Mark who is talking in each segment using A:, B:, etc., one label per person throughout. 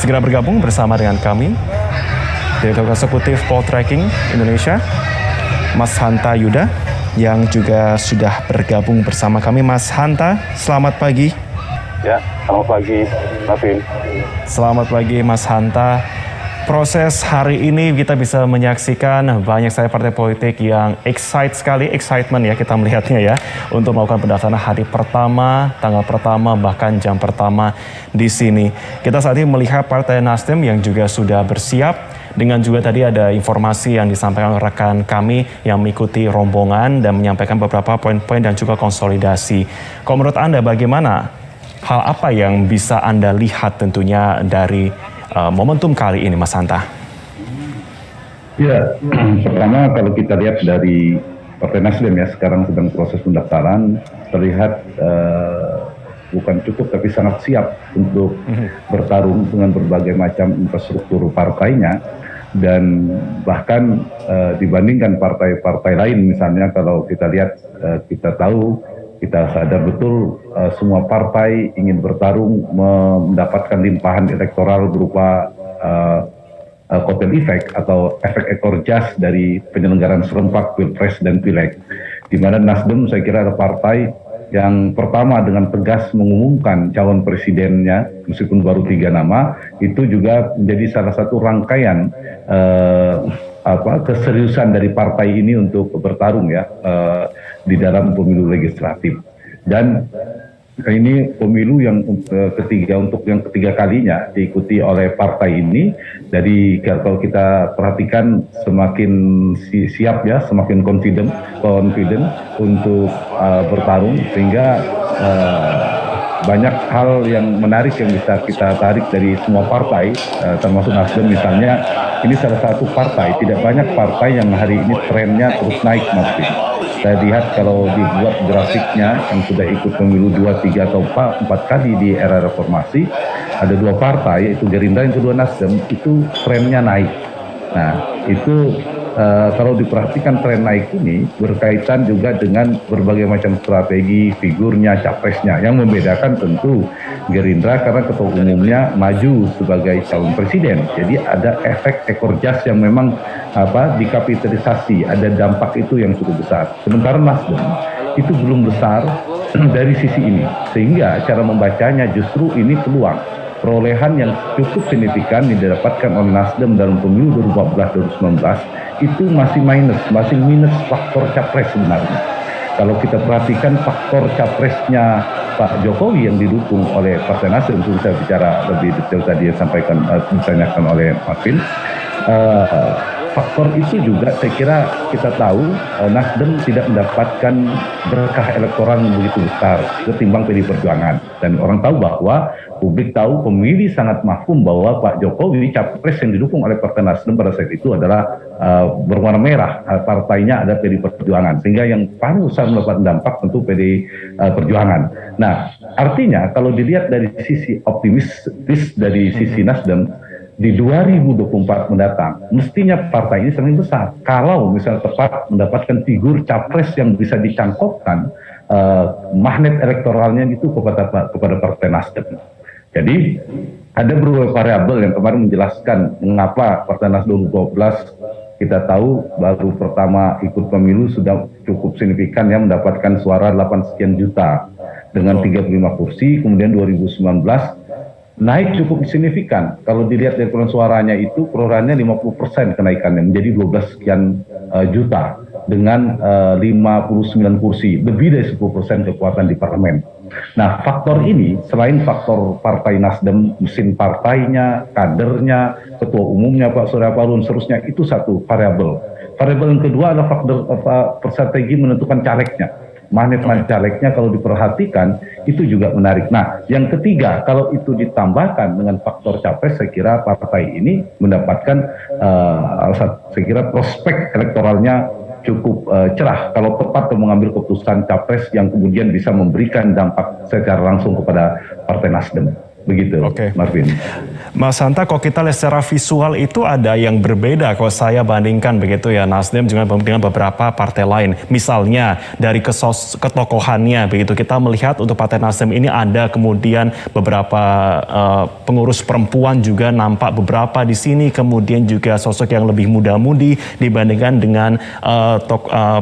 A: segera bergabung bersama dengan kami, Direktur Eksekutif Poltreking Indonesia, Mas Hanta Yuda, yang juga sudah bergabung bersama kami. Mas Hanta, selamat pagi.
B: Ya, selamat pagi, Navin.
A: Selamat pagi, Mas Hanta. Proses hari ini kita bisa menyaksikan banyak sekali partai politik yang excitement ya kita melihatnya ya, untuk melakukan pendaftaran hari pertama, tanggal pertama, bahkan jam pertama di sini. Kita saat ini melihat Partai Nasdem yang juga sudah bersiap, dengan juga tadi ada informasi yang disampaikan oleh rekan kami yang mengikuti rombongan dan menyampaikan beberapa poin-poin dan juga konsolidasi. Kalau menurut Anda bagaimana? Hal apa yang bisa Anda lihat tentunya dari momentum kali ini, Mas Hanta?
B: Ya, pertama kalau kita lihat dari Partai Nasdem ya, sekarang sedang proses pendaftaran, terlihat bukan cukup tapi sangat siap untuk bertarung dengan berbagai macam infrastruktur partainya. Dan bahkan dibandingkan partai-partai lain, misalnya kalau kita lihat, kita tahu, kita sadar betul semua partai ingin bertarung mendapatkan limpahan elektoral berupa kotel efek atau efek ekor jas dari penyelenggaraan serentak Pilpres dan Pileg. Di mana Nasdem saya kira ada partai yang pertama dengan tegas mengumumkan calon presidennya, meskipun baru 3 nama, itu juga menjadi salah satu rangkaian keseriusan dari partai ini untuk bertarung ya di dalam pemilu legislatif. Dan ini pemilu yang ketiga kalinya diikuti oleh partai ini. Jadi kalau kita perhatikan semakin siap ya, semakin confident untuk bertarung, sehingga banyak hal yang menarik yang bisa kita tarik dari semua partai, termasuk Nasdem misalnya. Ini salah satu partai, tidak banyak partai yang hari ini trennya terus naik, Mas. Saya lihat kalau dibuat grafiknya yang sudah ikut pemilu 2, 3, atau 4 kali di era reformasi, ada 2 partai, yaitu Gerindra yang kedua Nasdem, itu trennya naik. Nah, itu kalau diperhatikan tren naik ini berkaitan juga dengan berbagai macam strategi, figurnya, capresnya. Yang membedakan tentu Gerindra karena ketua umumnya maju sebagai calon presiden. Jadi ada efek ekor jas yang memang dikapitalisasi, ada dampak itu yang cukup besar. Sementara Nasdem itu belum besar dari sisi ini. Sehingga cara membacanya justru ini peluang. Perolehan yang cukup signifikan didapatkan oleh Nasdem dalam pemilu 2014-2019 itu masih minus faktor capres sebenarnya. Kalau kita perhatikan faktor capresnya Pak Jokowi yang didukung oleh Partai Nasdem, itu saya bicara lebih detail tadi yang ditanyakan oleh Marvin. Faktor itu juga saya kira kita tahu Nasdem tidak mendapatkan berkah elektoral yang begitu besar ketimbang PD Perjuangan. Dan orang tahu bahwa, publik tahu, pemilih sangat mafhum bahwa Pak Jokowi, capres yang didukung oleh Partai Nasdem pada saat itu adalah berwarna merah, partainya ada PD Perjuangan. Sehingga yang paling besar mendapat dampak tentu PD Perjuangan. Nah, artinya kalau dilihat dari sisi optimistis dari sisi Nasdem, di 2024 mendatang, mestinya partai ini semakin besar. Kalau misalnya tepat mendapatkan figur capres yang bisa dicangkokkan magnet elektoralnya itu kepada Partai Nasdem. Jadi ada beberapa variabel yang kemarin menjelaskan mengapa Partai Nasdem 2012 kita tahu baru pertama ikut pemilu sudah cukup signifikan ya, mendapatkan suara 8 sekian juta dengan 35 kursi, kemudian 2019 naik cukup signifikan. Kalau dilihat dari perolehan suaranya itu, perolehannya 50% kenaikannya menjadi 12 sekian juta dengan 59 kursi, lebih dari 10% kekuatan di parlemen. Nah, faktor ini selain faktor Partai Nasdem, mesin partainya, kadernya, ketua umumnya Pak Surya Paloh, seterusnya, itu satu variabel. Variabel yang kedua adalah faktor strategi menentukan calegnya. Magnet calegnya kalau diperhatikan itu juga menarik. Nah, yang ketiga, kalau itu ditambahkan dengan faktor capres, saya kira partai ini mendapatkan saya kira prospek elektoralnya cukup cerah kalau tepat mengambil keputusan capres yang kemudian bisa memberikan dampak secara langsung kepada Partai Nasdem. begitu,
A: Oke.
B: Marvin.
A: Mas Hanta, kalau kita lihat secara visual itu ada yang berbeda kalau saya bandingkan begitu ya Nasdem dengan beberapa partai lain. Misalnya dari ketokohannya begitu kita melihat untuk Partai Nasdem ini ada kemudian beberapa pengurus perempuan juga nampak beberapa di sini, kemudian juga sosok yang lebih muda-mudi dibandingkan dengan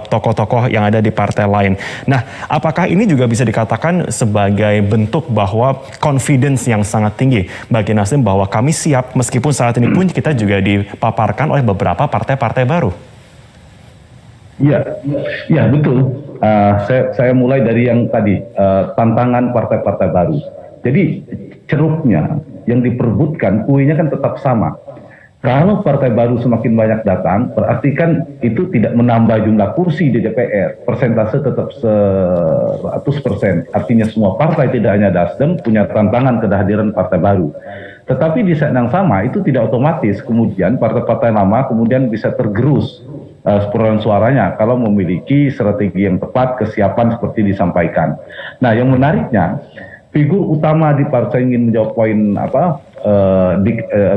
A: tokoh-tokoh yang ada di partai lain. Nah, apakah ini juga bisa dikatakan sebagai bentuk bahwa confidence yang sangat tinggi bagi Nasdem bahwa kami siap meskipun saat ini pun kita juga dipaparkan oleh beberapa partai-partai baru?
B: Ya betul. Saya mulai dari yang tadi, tantangan partai-partai baru. Jadi ceruknya yang diperbutkan, kuenya kan tetap sama. Kalau partai baru semakin banyak datang, berarti kan itu tidak menambah jumlah kursi di DPR. Persentase tetap 100%. Artinya semua partai, tidak hanya Nasdem, punya tantangan kehadiran partai baru. Tetapi di saat yang sama, itu tidak otomatis kemudian partai-partai lama kemudian bisa tergerus perolehan suaranya kalau memiliki strategi yang tepat, kesiapan seperti disampaikan. Nah, yang menariknya, figur utama di partai ingin menjawab poin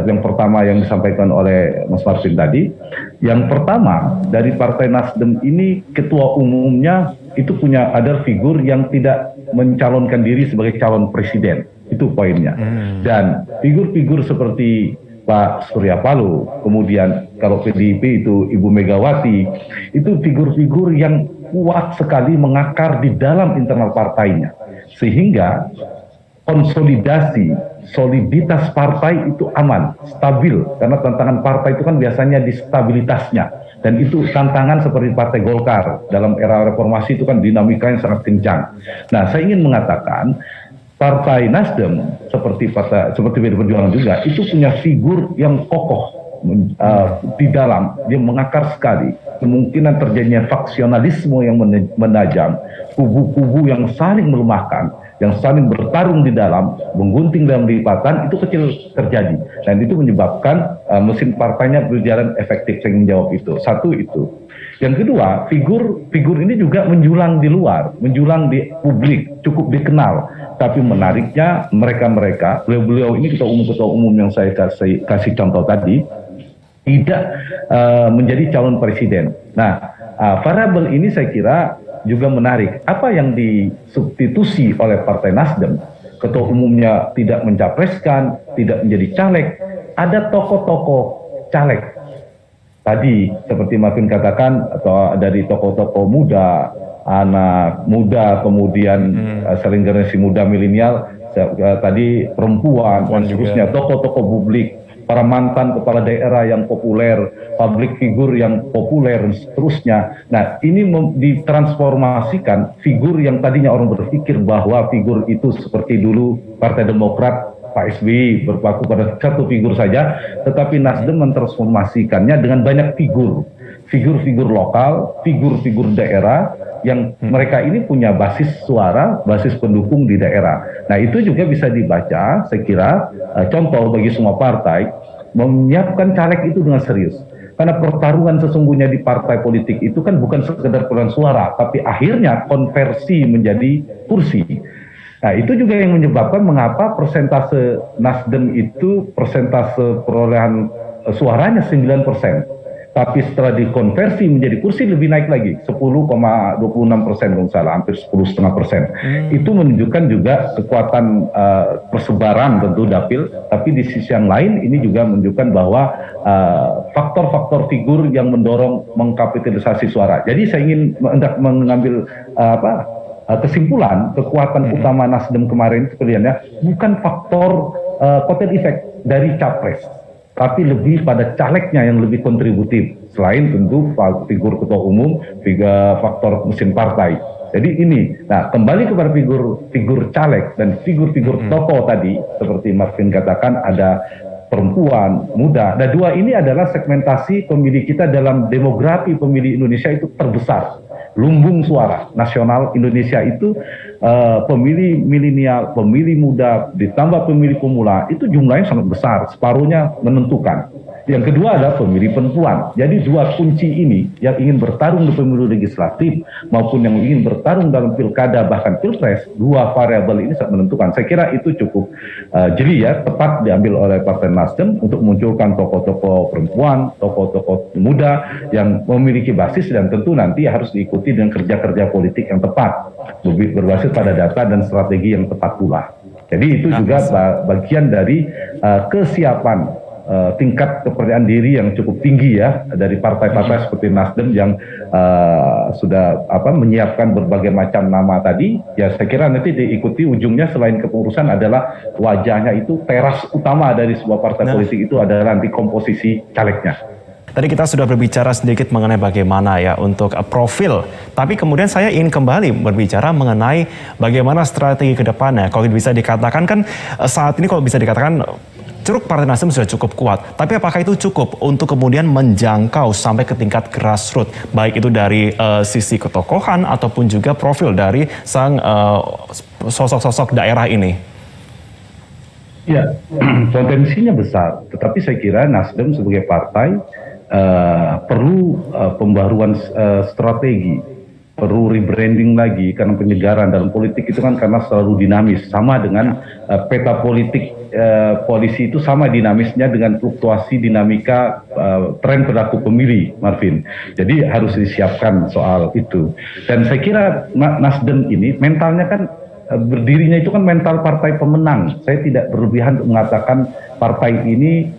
B: yang pertama yang disampaikan oleh Mas Marvin tadi. Yang pertama, dari Partai Nasdem ini ketua umumnya itu ada figur yang tidak mencalonkan diri sebagai calon presiden. Itu poinnya. Dan figur-figur seperti Pak Surya Paloh, kemudian kalau PDIP itu Ibu Megawati, itu figur-figur yang kuat sekali mengakar di dalam internal partainya. Sehingga konsolidasi, soliditas partai itu aman, stabil. Karena tantangan partai itu kan biasanya di stabilitasnya. Dan itu tantangan seperti Partai Golkar dalam era reformasi itu kan dinamikanya sangat kencang. Nah, saya ingin mengatakan Partai Nasdem seperti PDI Perjuangan juga itu punya figur yang kokoh di dalam, dia mengakar sekali. Kemungkinan terjadinya faksionalisme yang menajam, kubu-kubu yang saling melemahkan, yang saling bertarung di dalam, menggunting dalam lipatan, itu kecil terjadi. Dan itu menyebabkan mesin partainya berjalan efektif. Saya ingin jawab itu. Satu itu. Yang kedua, figur ini juga menjulang di luar, menjulang di publik, cukup dikenal. Tapi menariknya mereka-mereka, beliau-beliau ini ketua umum yang saya kasih contoh tadi, tidak menjadi calon presiden. Nah, variabel ini saya kira juga menarik. Apa yang disubstitusi oleh Partai Nasdem? Ketua umumnya tidak mencapreskan, tidak menjadi caleg. Ada tokoh-tokoh caleg. Tadi seperti Marvin katakan, atau dari tokoh-tokoh muda, anak muda, kemudian sering generasi muda milenial, tadi perempuan, dan seterusnya, tokoh-tokoh publik, para mantan kepala daerah yang populer, public figure yang populer, dan seterusnya. Nah, ini ditransformasikan figur yang tadinya orang berpikir bahwa figur itu seperti dulu Partai Demokrat, Pak SBY berpaku pada satu figur saja, tetapi Nasdem mentransformasikannya dengan banyak figur-figur lokal, figur-figur daerah, yang mereka ini punya basis suara, basis pendukung di daerah. Nah, itu juga bisa dibaca, saya kira, contoh bagi semua partai, menyiapkan caleg itu dengan serius. Karena pertarungan sesungguhnya di partai politik itu kan bukan sekedar perolehan suara, tapi akhirnya konversi menjadi kursi. Nah, itu juga yang menyebabkan mengapa persentase Nasdem itu persentase perolehan suaranya 9%. Tapi setelah dikonversi menjadi kursi lebih naik lagi, 10,26% kalau salah, hampir 10,5%. Itu menunjukkan juga kekuatan persebaran tentu dapil, tapi di sisi yang lain ini juga menunjukkan bahwa faktor-faktor figur yang mendorong mengkapitalisasi suara. Jadi saya ingin mengambil kesimpulan kekuatan utama Nasdem kemarin sebenarnya bukan faktor kotel efek dari capres, tapi lebih pada calegnya yang lebih kontributif, selain tentu figur ketua umum, faktor mesin partai. Jadi ini, nah kembali kepada figur caleg dan figur-figur tokoh tadi, seperti Marvin katakan ada perempuan, muda. Nah, dua ini adalah segmentasi pemilih kita dalam demografi pemilih Indonesia itu terbesar. Lumbung suara nasional Indonesia itu pemilih milenial, pemilih muda, ditambah pemilih pemula, itu jumlahnya sangat besar, separuhnya menentukan. Yang kedua adalah pemilih perempuan. Jadi dua kunci ini yang ingin bertarung di pemilu legislatif maupun yang ingin bertarung dalam pilkada bahkan pilpres, dua variabel ini sangat menentukan. Saya kira itu cukup jeli ya, tepat diambil oleh Partai Nasdem untuk memunculkan tokoh-tokoh perempuan, tokoh-tokoh muda yang memiliki basis dan tentu nanti harus diikuti dengan kerja-kerja politik yang tepat, berbasis pada data dan strategi yang tepat pula. Jadi itu juga bagian dari kesiapan tingkat kepercayaan diri yang cukup tinggi ya dari partai-partai seperti Nasdem yang sudah menyiapkan berbagai macam nama tadi. Ya saya kira nanti diikuti ujungnya selain kepengurusan adalah wajahnya itu teras utama dari sebuah partai politik itu adalah nanti komposisi calegnya.
A: Tadi kita sudah berbicara sedikit mengenai bagaimana ya untuk profil, tapi kemudian saya ingin kembali berbicara mengenai bagaimana strategi ke depannya. Kalau bisa dikatakan kan saat ini kalau bisa dikatakan ceruk Partai Nasdem sudah cukup kuat, tapi apakah itu cukup untuk kemudian menjangkau sampai ke tingkat grassroots, baik itu dari sisi ketokohan ataupun juga profil dari sang sosok-sosok daerah ini?
B: Ya, potensinya besar, tetapi saya kira Nasdem sebagai partai perlu pembaruan strategi, perlu rebranding lagi karena penyegaran dalam politik itu kan karena selalu dinamis, sama dengan peta politik koalisi itu sama dinamisnya dengan fluktuasi dinamika tren perilaku pemilih, Marvin. Jadi harus disiapkan soal itu. Dan saya kira Nasdem ini mentalnya kan berdirinya itu kan mental partai pemenang. Saya tidak berlebihan untuk mengatakan partai ini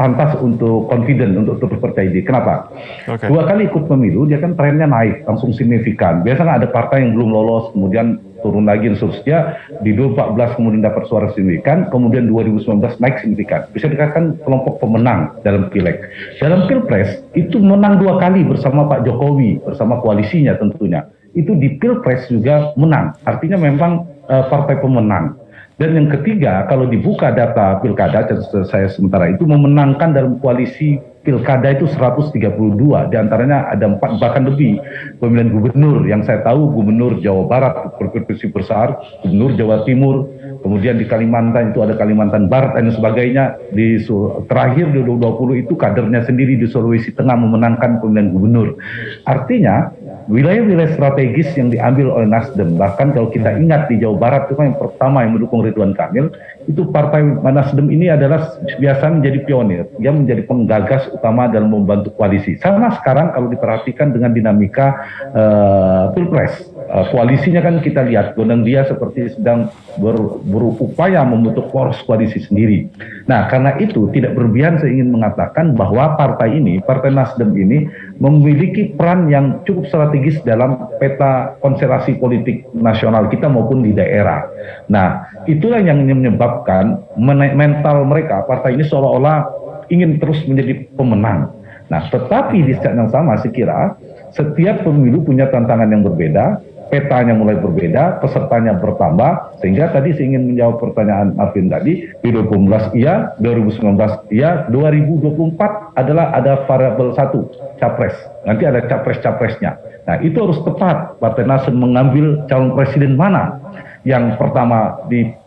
B: pantas untuk confident, untuk terus percaya diri. Kenapa? Dua kali ikut pemilu, dia kan trennya naik, langsung signifikan. Biasanya ada partai yang belum lolos, kemudian turun lagi dan seterusnya. Di 2014 kemudian dapat suara signifikan, kemudian 2019 naik signifikan. Bisa dikatakan kelompok pemenang dalam pileg. Dalam pilpres, itu menang 2 kali bersama Pak Jokowi, bersama koalisinya tentunya. Itu di pilpres juga menang. Artinya memang partai pemenang. Dan yang ketiga, kalau dibuka data pilkada, saya sementara itu memenangkan dalam koalisi pilkada itu 132, diantaranya ada 4 bahkan lebih pemilihan gubernur. Yang saya tahu gubernur Jawa Barat berkompetisi besar, gubernur Jawa Timur, kemudian di Kalimantan itu ada Kalimantan Barat dan sebagainya. Terakhir di 2020 itu kadernya sendiri di Sulawesi Tengah memenangkan pemilihan gubernur. Artinya wilayah-wilayah strategis yang diambil oleh Nasdem, bahkan kalau kita ingat di Jawa Barat itu kan yang pertama yang mendukung Ridwan Kamil, itu partai Nasdem ini adalah biasa menjadi pionir, dia menjadi penggagas utama dalam membantu koalisi. Sama sekarang kalau diperhatikan dengan dinamika pilpres, koalisinya kan kita lihat gondang dia seperti sedang berupaya membentuk poros koalisi sendiri. Nah karena itu tidak berlebihan saya ingin mengatakan bahwa partai ini, Partai Nasdem ini memiliki peran yang cukup strategis dalam peta konstelasi politik nasional kita maupun di daerah. Nah itulah yang menyebabkan mental mereka, partai ini seolah-olah ingin terus menjadi pemenang. Nah tetapi di saat yang sama saya kira setiap pemilu punya tantangan yang berbeda, petanya mulai berbeda, pesertanya bertambah, sehingga tadi saya ingin menjawab pertanyaan Marvin tadi, di 2019 iya, 2019 iya, 2024 adalah ada variabel satu, capres. Nanti ada capres-capresnya. Nah itu harus tepat, Partai Nasdem mengambil calon presiden mana yang pertama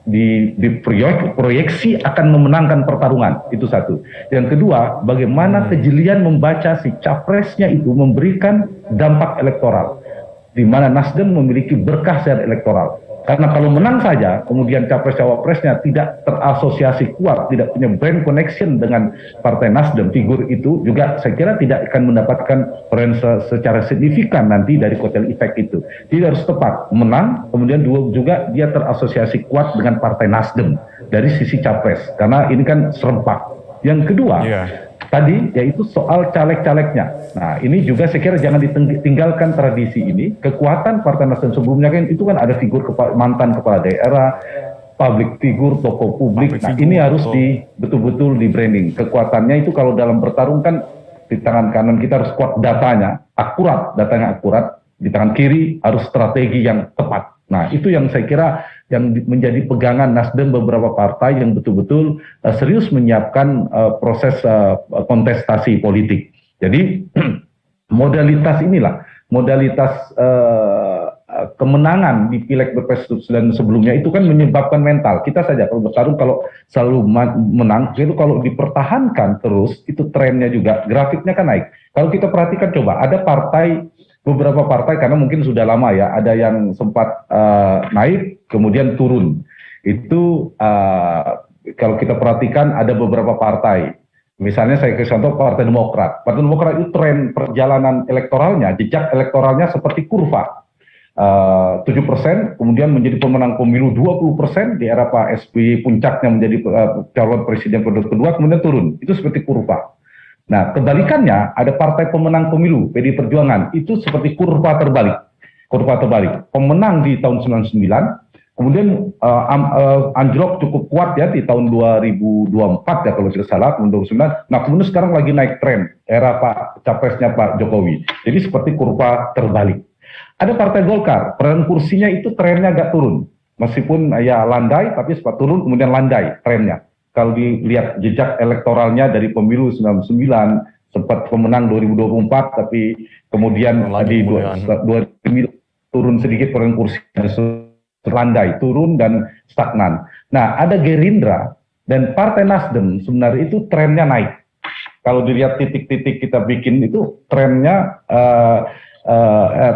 B: diproyeksi akan memenangkan pertarungan, itu satu. Yang kedua, bagaimana kejelian membaca si capresnya itu memberikan dampak elektoral, di mana Nasdem memiliki berkah secara elektoral. Karena kalau menang saja, kemudian capres-cawapresnya tidak terasosiasi kuat, tidak punya brand connection dengan Partai Nasdem, figur itu juga saya kira tidak akan mendapatkan peran secara signifikan nanti dari kotel efek itu. Dia harus tepat menang, kemudian juga dia terasosiasi kuat dengan Partai Nasdem dari sisi capres, karena ini kan serempak. Yang kedua, tadi yaitu soal caleg-calegnya. Nah ini juga saya kira jangan ditinggalkan tradisi ini. Kekuatan Partai Nasdem sebelumnya kan itu kan ada figur mantan kepala daerah, public figure, tokoh publik. Nah ini harus betul-betul di branding. Kekuatannya itu kalau dalam bertarung kan di tangan kanan kita harus kuat datanya akurat. Di tangan kiri harus strategi yang tepat. Nah itu yang saya kira yang menjadi pegangan Nasdem beberapa partai yang betul-betul serius menyiapkan proses kontestasi politik. Jadi modalitas inilah, modalitas kemenangan di pileg Pilpres dan sebelumnya itu kan menyebabkan mental kita saja kalau bertarung, kalau selalu menang itu, kalau dipertahankan terus itu trennya juga grafiknya kan naik. Kalau kita perhatikan coba ada beberapa partai karena mungkin sudah lama ya, ada yang sempat naik kemudian turun. Itu kalau kita perhatikan ada beberapa partai. Misalnya saya kasih contoh Partai Demokrat. Partai Demokrat itu tren perjalanan elektoralnya, jejak elektoralnya seperti kurva. 7%, kemudian menjadi pemenang pemilu 20% di era Pak SBY, puncaknya menjadi calon presiden periode kedua, kemudian turun. Itu seperti kurva. Nah, kebalikannya ada partai pemenang pemilu, PDI Perjuangan, itu seperti kurva terbalik. Kurva terbalik. Pemenang di tahun 99, kemudian anjlok cukup kuat ya di tahun 2024 ya kalau tidak salah, 2009. Nah, kemudian sekarang lagi naik tren era capresnya Pak Jokowi. Jadi seperti kurva terbalik. Ada Partai Golkar, peran kursinya itu trennya agak turun. Meskipun ya landai, tapi sempat turun kemudian landai trennya. Kalau dilihat jejak elektoralnya dari pemilu 99, sempat pemenang 2024, tapi kemudian di 2009 turun sedikit peran kursinya, landai, turun dan stagnan. Nah, ada Gerindra dan Partai Nasdem sebenarnya itu trennya naik. Kalau dilihat titik-titik kita bikin itu trennya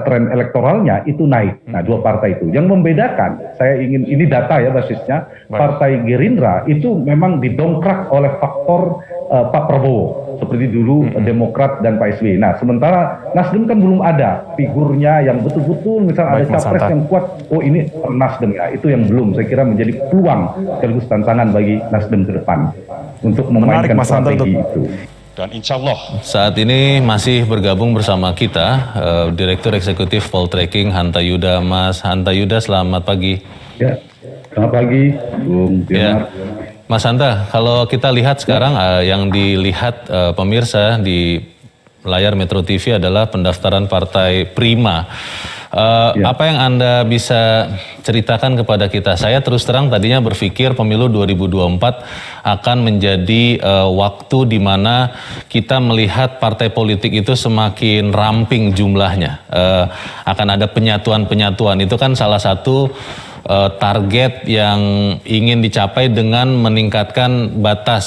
B: tren elektoralnya itu naik. Nah, dua partai itu. Yang membedakan, ini data ya basisnya, Partai Gerindra itu memang didongkrak oleh faktor Pak Prabowo, seperti dulu Demokrat dan Pak SBY. Nah, sementara Nasdem kan belum ada figurnya yang betul-betul, misal ada capres yang kuat, oh ini Nasdem ya, itu yang belum, saya kira menjadi peluang sekaligus tantangan bagi Nasdem ke depan untuk memainkan strategi itu.
C: Dan insya Allah
D: saat ini masih bergabung bersama kita Direktur Eksekutif Poltreking Hanta Yuda. Mas Hanta Yuda, selamat pagi.
B: Ya, selamat pagi, Bung Dinar.
D: Ya. Mas Hanta, kalau kita lihat sekarang yang dilihat pemirsa di layar Metro TV adalah pendaftaran Partai Prima. Apa yang Anda bisa ceritakan kepada kita? Saya terus terang tadinya berpikir pemilu 2024 akan menjadi waktu di mana kita melihat partai politik itu semakin ramping jumlahnya. Akan ada penyatuan-penyatuan, itu kan salah satu target yang ingin dicapai dengan meningkatkan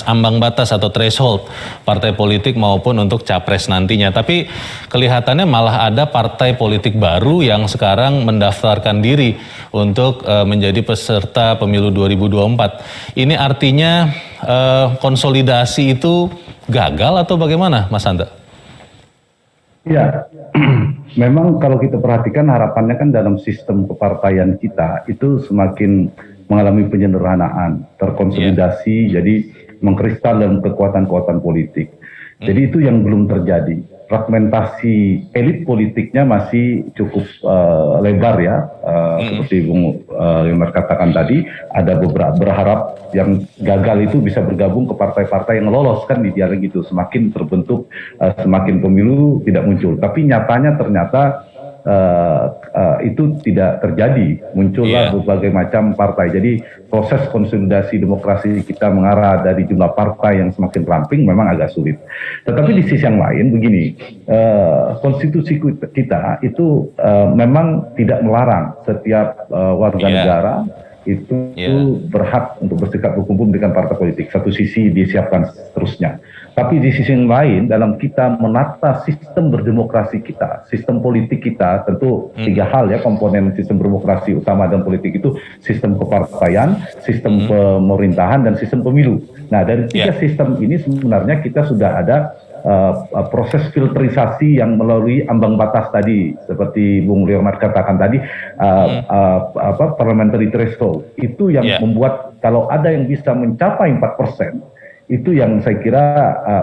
D: ambang batas atau threshold partai politik maupun untuk capres nantinya. Tapi kelihatannya malah ada partai politik baru yang sekarang mendaftarkan diri untuk menjadi peserta pemilu 2024. Ini artinya konsolidasi itu gagal atau bagaimana, Mas Hanta?
B: Ya, memang kalau kita perhatikan harapannya kan dalam sistem kepartaian kita itu semakin mengalami penyederhanaan, terkonsolidasi, jadi mengkristal dalam kekuatan-kekuatan politik. Jadi itu yang belum terjadi. Fragmentasi elit politiknya masih cukup lebar ya, seperti Bung Leonard katakan tadi, ada beberapa berharap yang gagal itu bisa bergabung ke partai-partai yang lolos, kan idealnya gitu, semakin terbentuk, semakin pemilu tidak muncul. Tapi nyatanya ternyata itu tidak terjadi, muncullah berbagai macam partai. Jadi proses konsolidasi demokrasi kita mengarah dari jumlah partai yang semakin ramping memang agak sulit. Tetapi di sisi yang lain begini, konstitusi kita itu memang tidak melarang setiap warga negara itu berhak untuk bersikap berkumpul dengan partai politik. Satu sisi disiapkan seterusnya. Tapi di sisi yang lain, dalam kita menata sistem berdemokrasi kita, sistem politik kita, tentu tiga hal ya komponen sistem berdemokrasi utama dan politik itu, sistem kepartaian, sistem pemerintahan, dan sistem pemilu. Nah, dari tiga sistem ini sebenarnya kita sudah ada proses filterisasi yang melalui ambang batas tadi, seperti Bung Leonard katakan tadi, parliamentary threshold, itu yang membuat kalau ada yang bisa mencapai 4%, itu yang saya kira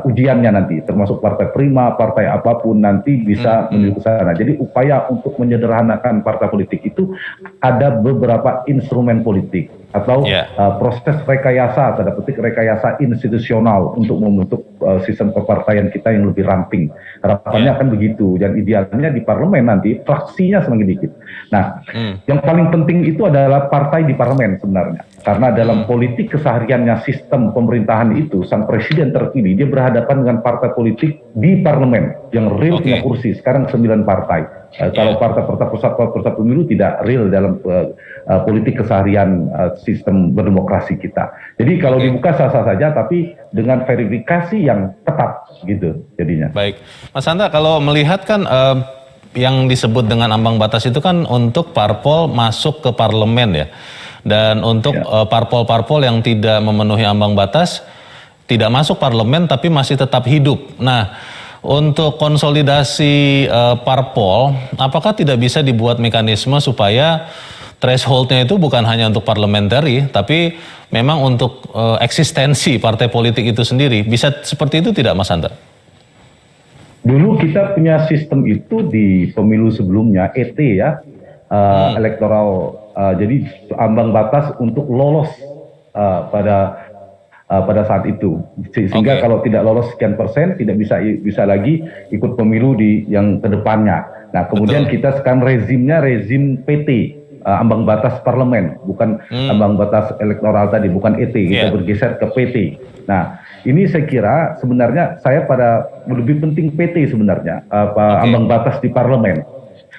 B: ujiannya nanti, termasuk partai prima, partai apapun nanti bisa menuju ke sana. Jadi upaya untuk menyederhanakan partai politik itu ada beberapa instrumen politik atau proses rekayasa, tanda petik rekayasa institusional untuk membentuk sistem kepartaian kita yang lebih ramping. Harapannya akan begitu, dan idealnya di parlemen nanti fraksinya semakin dikit. Nah, yang paling penting itu adalah partai di parlemen sebenarnya. Karena dalam politik kesehariannya sistem pemerintahan itu, sang presiden terpilih, dia berhadapan dengan partai politik di parlemen yang real punya kursi. Sekarang 9 partai. Kalau partai-partai peserta pemilu tidak real dalam politik keseharian sistem berdemokrasi kita. Jadi kalau dibuka sah-sah saja, tapi dengan verifikasi yang ketat gitu jadinya.
D: Baik, Mas Hanta, kalau melihat kan yang disebut dengan ambang batas itu kan untuk parpol masuk ke parlemen ya. Dan untuk parpol-parpol yang tidak memenuhi ambang batas, tidak masuk parlemen tapi masih tetap hidup. Nah, untuk konsolidasi parpol, apakah tidak bisa dibuat mekanisme supaya thresholdnya itu bukan hanya untuk parliamentary, tapi memang untuk eksistensi partai politik itu sendiri? Bisa seperti itu tidak, Mas Hanta?
B: Dulu kita punya sistem itu di pemilu sebelumnya, ET ya, elektoral. Jadi ambang batas untuk lolos pada saat itu, sehingga kalau tidak lolos sekian persen tidak bisa lagi ikut pemilu di yang kedepannya. Nah kemudian kita sekarang rezimnya rezim PT, ambang batas parlemen, bukan ambang batas elektoral tadi, bukan ET, kita bergeser ke PT. Nah ini saya kira sebenarnya saya pada lebih penting PT sebenarnya, ambang batas di parlemen.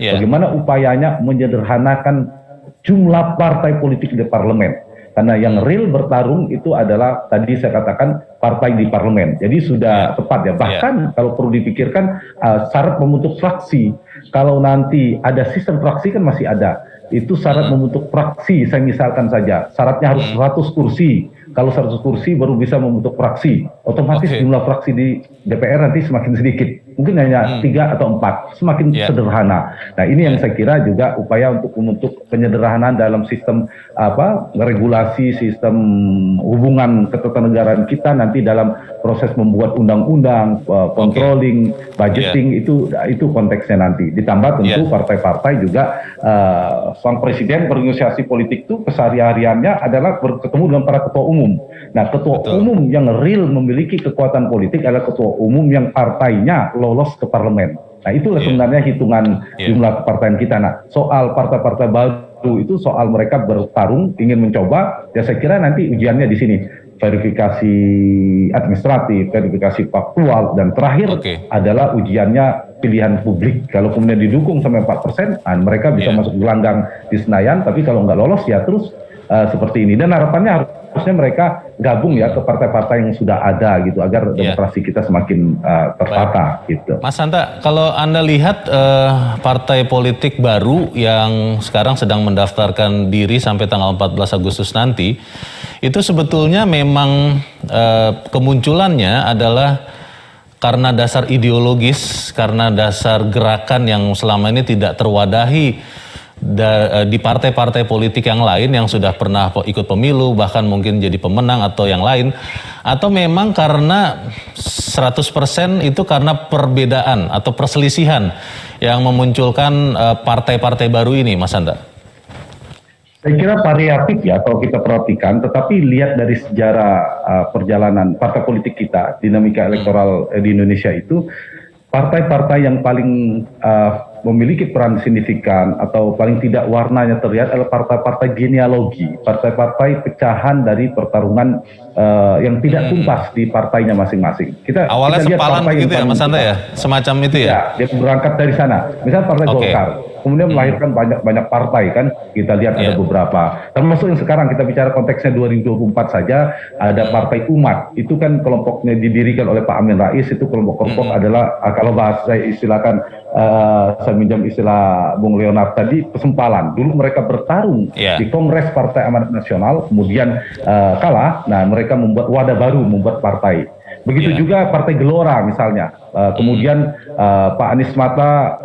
B: Bagaimana upayanya menyederhanakan jumlah partai politik di parlemen, karena yang real bertarung itu adalah tadi saya katakan partai di parlemen. Jadi sudah tepat ya. Bahkan kalau perlu dipikirkan syarat membentuk fraksi, kalau nanti ada sistem fraksi kan masih ada. Itu syarat membentuk fraksi, saya misalkan saja syaratnya harus 100 kursi. Kalau 100 kursi baru bisa membentuk fraksi. Otomatis jumlah fraksi di DPR nanti semakin sedikit. Mungkin hanya 3 atau 4, semakin sederhana. Nah ini yang saya kira juga upaya untuk membentuk penyederhanaan dalam sistem regulasi, sistem hubungan ketatanegaraan kita nanti dalam proses membuat undang-undang, controlling, budgeting, itu konteksnya nanti. Ditambah tentu partai-partai juga, sang presiden bernegosiasi politik itu kesehariannya adalah bertemu dengan para ketua umum. Nah ketua umum yang real memiliki kekuatan politik adalah ketua umum yang partainya lolos ke parlemen. Nah itulah sebenarnya hitungan jumlah kepartaian kita. Nah soal partai-partai baru itu soal mereka bertarung ingin mencoba, ya saya kira nanti ujiannya di sini, verifikasi administratif, verifikasi faktual, dan terakhir adalah ujiannya pilihan publik. Kalau kemudian didukung sampai 4%, mereka bisa masuk gelanggang di Senayan, tapi kalau nggak lolos ya terus seperti ini. Dan harapannya harusnya mereka gabung ya ke partai-partai yang sudah ada gitu, agar demokrasi kita semakin tertata gitu.
D: Mas Hanta, kalau Anda lihat partai politik baru yang sekarang sedang mendaftarkan diri sampai tanggal 14 Agustus nanti, itu sebetulnya memang kemunculannya adalah karena dasar ideologis, karena dasar gerakan yang selama ini tidak terwadahi di partai-partai politik yang lain yang sudah pernah ikut pemilu, bahkan mungkin jadi pemenang atau yang lain, atau memang karena 100% itu karena perbedaan atau perselisihan yang memunculkan partai-partai baru ini, Mas Hanta?
B: Saya kira variatif ya kalau kita perhatikan, tetapi lihat dari sejarah perjalanan partai politik kita, dinamika elektoral di Indonesia itu, partai-partai yang paling memiliki peran signifikan atau paling tidak warnanya terlihat adalah partai-partai genealogi, partai-partai pecahan dari pertarungan yang tidak tuntas di partainya masing-masing.
D: Awalnya
B: kita lihat
D: sepalan
B: partai
D: begitu ya Mas Hanta ya? Semacam itu ya?
B: Ya, dia berangkat dari sana. Misalnya Partai Golkar, kemudian melahirkan banyak partai kan, kita lihat ada beberapa. Termasuk yang sekarang kita bicara konteksnya 2024 saja, ada Partai Umat. Itu kan kelompoknya didirikan oleh Pak Amin Rais, itu kelompok-kelompok adalah, kalau bahasa saya istilahkan, saya minjam istilah Bung Leonard tadi, kesempalan. Dulu mereka bertarung di Kongres Partai Amanat Nasional, kemudian kalah. Nah mereka membuat wadah baru, membuat partai. Begitu juga Partai Gelora misalnya. Kemudian Pak Anies Mata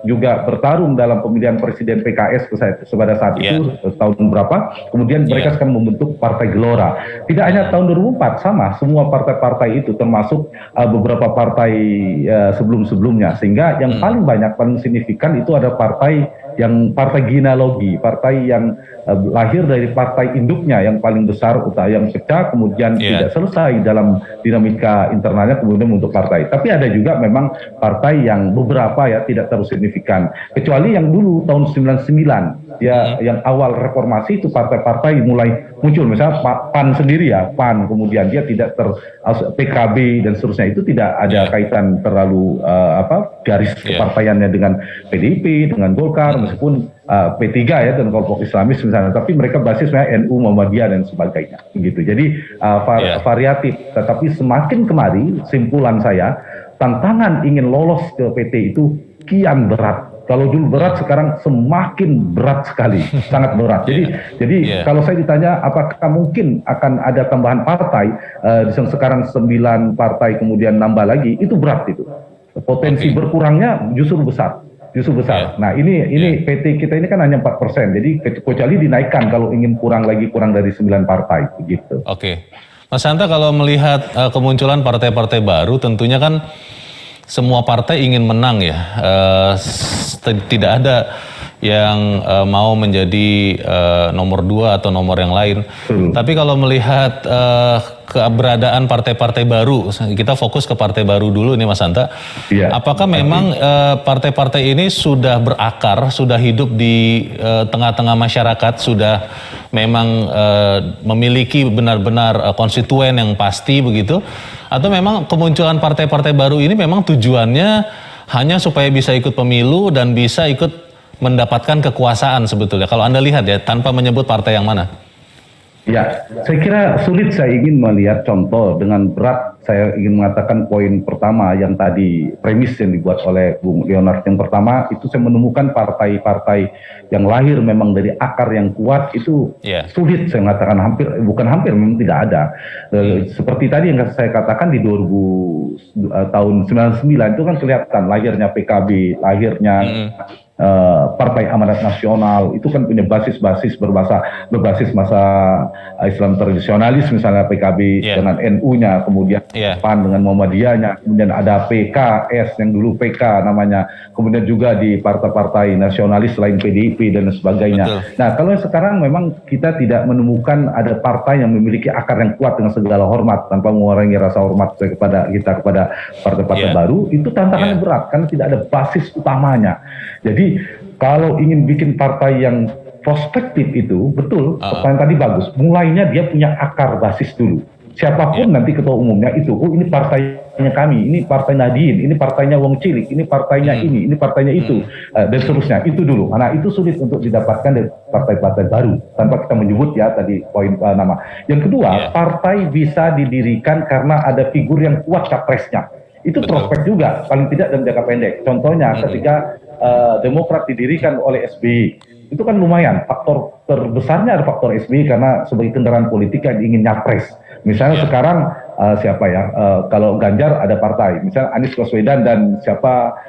B: juga bertarung dalam pemilihan presiden PKS pada saat itu, tahun berapa. Kemudian mereka sekarang membentuk Partai Gelora. Tidak hanya tahun 2004, sama semua partai-partai itu, termasuk beberapa partai sebelum-sebelumnya. Sehingga yang paling banyak, paling signifikan itu ada partai genealogi, partai yang lahir dari partai induknya yang paling besar, yang pecah, kemudian tidak selesai dalam dinamika internalnya, kemudian untuk partai. Tapi ada juga memang partai yang beberapa ya tidak terlalu signifikan. Kecuali yang dulu tahun 99, ya yang awal reformasi itu partai-partai mulai muncul misalnya PAN sendiri ya, PAN kemudian dia tidak PKB dan seterusnya, itu tidak ada kaitan terlalu garis kepartaiannya dengan PDIP, dengan Golkar, meskipun P3 ya dan kelompok Islamis misalnya, tapi mereka basisnya NU, Muhammadiyah dan sebagainya gitu. Jadi variatif, tetapi semakin kemari simpulan saya, tantangan ingin lolos ke PT itu kian berat. Kalau dulu berat, sekarang semakin berat sekali, sangat berat. Jadi kalau saya ditanya apakah mungkin akan ada tambahan partai, sekarang 9 partai kemudian nambah lagi, itu berat itu. Potensi berkurangnya justru besar. Nah ini PT kita ini kan hanya 4%, jadi kecuali dinaikkan kalau ingin kurang dari 9 partai begitu.
D: Oke. Mas Hanta, kalau melihat kemunculan partai-partai baru, tentunya kan semua partai ingin menang ya. Tidak ada yang mau menjadi nomor 2 atau nomor yang lain. Tapi kalau melihat keberadaan partai-partai baru, kita fokus ke partai baru dulu nih Mas Hanta. Apakah memang partai-partai ini sudah berakar, sudah hidup di tengah-tengah masyarakat, sudah memang memiliki benar-benar konstituen yang pasti begitu? Atau memang kemunculan partai-partai baru ini memang tujuannya hanya supaya bisa ikut pemilu dan bisa ikut mendapatkan kekuasaan sebetulnya? Kalau Anda lihat ya, tanpa menyebut partai yang mana?
B: Ya, saya kira sulit saya ingin melihat contoh dengan berat. Saya ingin mengatakan poin pertama yang tadi premis yang dibuat oleh Bung Leonard. Yang pertama itu saya menemukan partai-partai yang lahir memang dari akar yang kuat itu sulit. Saya mengatakan bukan hampir, memang tidak ada. Seperti tadi yang saya katakan di tahun 99 itu kan kelihatan lahirnya PKB, lahirnya Partai Amanat Nasional, itu kan punya basis berbasis masa Islam tradisionalis, misalnya PKB dengan NU-nya, kemudian PAN dengan Muhammadiyahnya, kemudian ada PKS yang dulu PK namanya, kemudian juga di partai-partai nasionalis lain PDIP dan sebagainya. Nah, kalau sekarang memang kita tidak menemukan ada partai yang memiliki akar yang kuat dengan segala hormat, tanpa mengurangi rasa hormat kepada partai-partai baru, itu tantangannya berat karena tidak ada basis utamanya. Jadi kalau ingin bikin partai yang prospektif itu, betul, pertanyaan tadi bagus, mulainya dia punya akar basis dulu. Siapapun nanti ketua umumnya itu, ini partainya kami, ini partai Nadien, ini partainya Wong Cilik, ini partainya ini partainya itu, dan seterusnya, itu dulu. Nah, itu sulit untuk didapatkan dari partai-partai baru, tanpa kita menyebut ya tadi poin nama. Yang kedua, partai bisa didirikan karena ada figur yang kuat capresnya. Itu prospek juga, paling tidak dalam jangka pendek. Contohnya ketika Demokrat didirikan oleh SBY, itu kan lumayan. Faktor terbesarnya ada faktor SBY karena sebagai kendaraan politik yang ingin nyapres. Misalnya sekarang siapa ya? Kalau Ganjar ada partai, misalnya Anies Baswedan dan siapa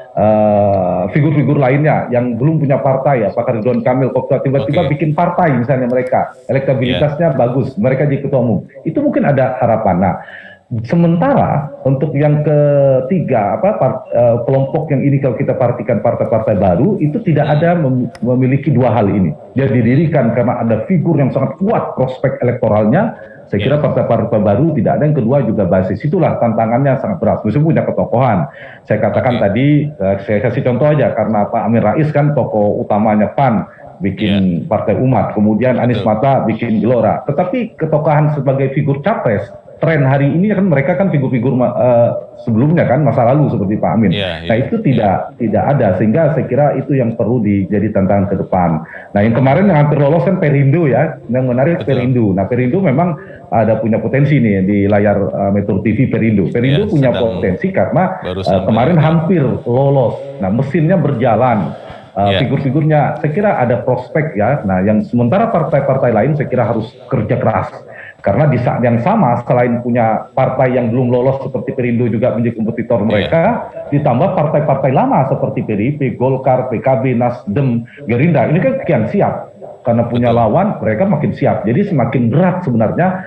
B: figur-figur lainnya yang belum punya partai, apakah Ridwan Kamil, Kopta tiba-tiba bikin partai, misalnya mereka elektabilitasnya bagus, mereka jadi ketua umum. Itu mungkin ada harapan. Nah, sementara untuk yang ketiga, kelompok yang ini kalau kita perhatikan partai-partai baru itu tidak ada memiliki dua hal ini. Dia didirikan karena ada figur yang sangat kuat prospek elektoralnya. Saya kira partai-partai baru tidak ada. Yang kedua juga basis. Itulah tantangannya sangat berat. Meskipun punya ketokohan. Saya katakan tadi, saya kasih contoh aja karena Pak Amin Rais kan tokoh utamanya PAN bikin Partai Umat, kemudian Anies Mata bikin Gelora. Tetapi ketokohan sebagai figur capres, tren hari ini kan mereka kan figur-figur sebelumnya kan masa lalu seperti Pak Amin. Nah itu tidak ada, sehingga saya kira itu yang perlu jadi tantangan ke depan. Nah yang kemarin yang hampir lolos kan Perindo ya, yang menarik Perindo. Nah Perindo memang ada punya potensi nih di layar Metro TV Perindo. Perindo punya potensi karena kemarin hampir lolos. Nah mesinnya berjalan. Figur-figurnya saya kira ada prospek ya. Nah yang sementara partai-partai lain saya kira harus kerja keras. Karena di saat yang sama, selain punya partai yang belum lolos seperti Perindo juga menjadi kompetitor mereka, ditambah partai-partai lama seperti PDIP, Golkar, PKB, Nasdem, Gerindra, ini kan kian siap. Karena punya lawan, mereka makin siap. Jadi semakin berat sebenarnya,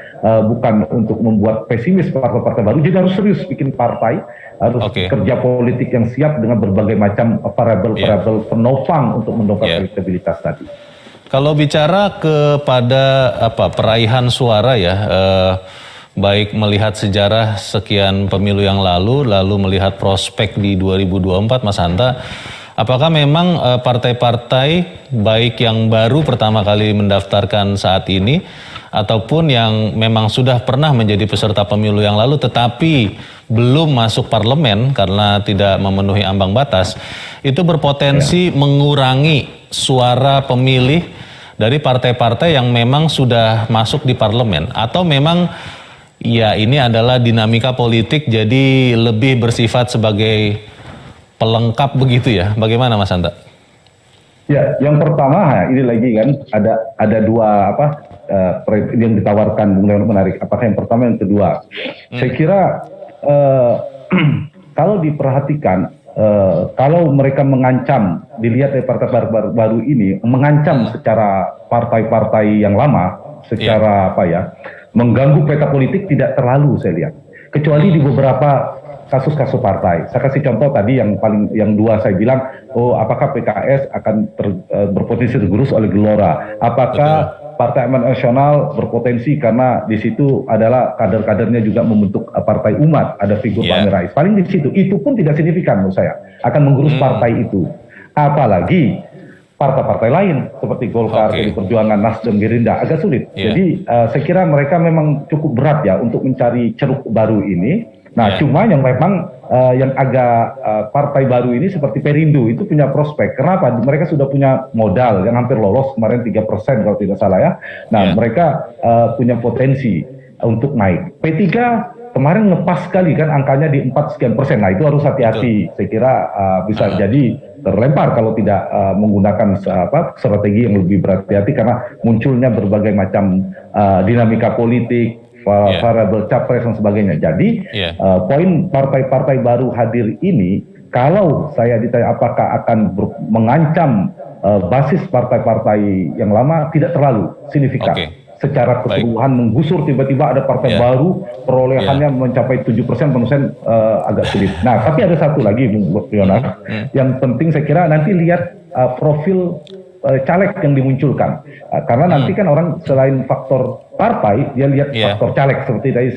B: bukan untuk membuat pesimis partai-partai baru, jadi harus serius bikin partai, harus kerja politik yang siap dengan berbagai macam variabel penopang untuk mendongkrak elektabilitas tadi.
D: Kalau bicara kepada peraihan suara ya, baik melihat sejarah sekian pemilu yang lalu melihat prospek di 2024, Mas Hanta, apakah memang partai-partai baik yang baru pertama kali mendaftarkan saat ini ataupun yang memang sudah pernah menjadi peserta pemilu yang lalu tetapi belum masuk parlemen karena tidak memenuhi ambang batas, itu berpotensi mengurangi suara pemilih dari partai-partai yang memang sudah masuk di parlemen, atau memang ya ini adalah dinamika politik jadi lebih bersifat sebagai pelengkap begitu ya? Bagaimana Mas Hanta?
B: Ya, yang pertama ini lagi kan ada dua yang ditawarkan Bung Leon menarik. Apakah yang pertama yang kedua? Saya kira kalau diperhatikan kalau mereka mengancam, dilihat dari partai baru ini mengancam secara partai-partai yang lama, secara mengganggu peta politik tidak terlalu saya lihat. Kecuali di beberapa kasus-kasus partai. Saya kasih contoh tadi yang dua saya bilang, apakah PKS akan berpotensi tergerus oleh Gelora? Apakah Partai Amanat Nasional berpotensi karena di situ adalah kader-kadernya juga membentuk partai umat, ada figur Pak Amin Rais. Paling di situ, itu pun tidak signifikan menurut saya, akan menggerus partai itu. Apalagi partai-partai lain seperti Golkar, PD Perjuangan, Nasdem, Gerindra agak sulit. Jadi saya kira mereka memang cukup berat ya untuk mencari ceruk baru ini. Nah, cuma yang memang yang agak partai baru ini seperti Perindo itu punya prospek. Kenapa? Mereka sudah punya modal yang hampir lolos kemarin 3% kalau tidak salah ya. Nah, mereka punya potensi untuk naik. P3 kemarin ngepas sekali kan angkanya di 4 sekian persen. Nah, itu harus hati-hati. Saya kira bisa jadi terlempar kalau tidak menggunakan strategi yang lebih berhati-hati karena munculnya berbagai macam dinamika politik, variabel capres dan sebagainya. Jadi poin partai-partai baru hadir ini, kalau saya ditanya apakah akan mengancam basis partai-partai yang lama, tidak terlalu signifikan. Secara keseluruhan menggusur tiba-tiba ada partai baru perolehannya mencapai 7% agak sulit. Nah, tapi ada satu lagi Bung Leonard, yang penting saya kira nanti lihat profil caleg yang dimunculkan, karena nanti kan orang selain faktor partai dia lihat faktor caleg, seperti tadi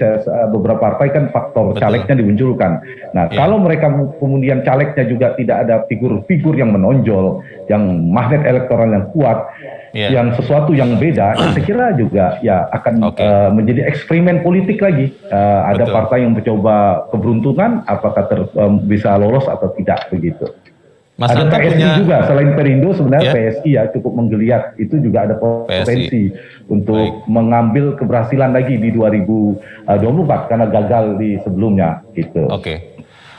B: beberapa partai kan faktor calegnya dimunculkan. Nah, kalau mereka kemudian calegnya juga tidak ada figur-figur yang menonjol, yang magnet elektoral yang kuat, yang sesuatu yang beda, saya kira juga ya akan menjadi eksperimen politik lagi. Ada partai yang mencoba keberuntungan, apakah bisa lolos atau tidak begitu.
D: Mas
B: ada
D: Hanta
B: PSI
D: punya
B: juga, selain Perindo sebenarnya PSI ya cukup menggeliat, itu juga ada potensi untuk mengambil keberhasilan lagi di 2024 karena gagal di sebelumnya gitu.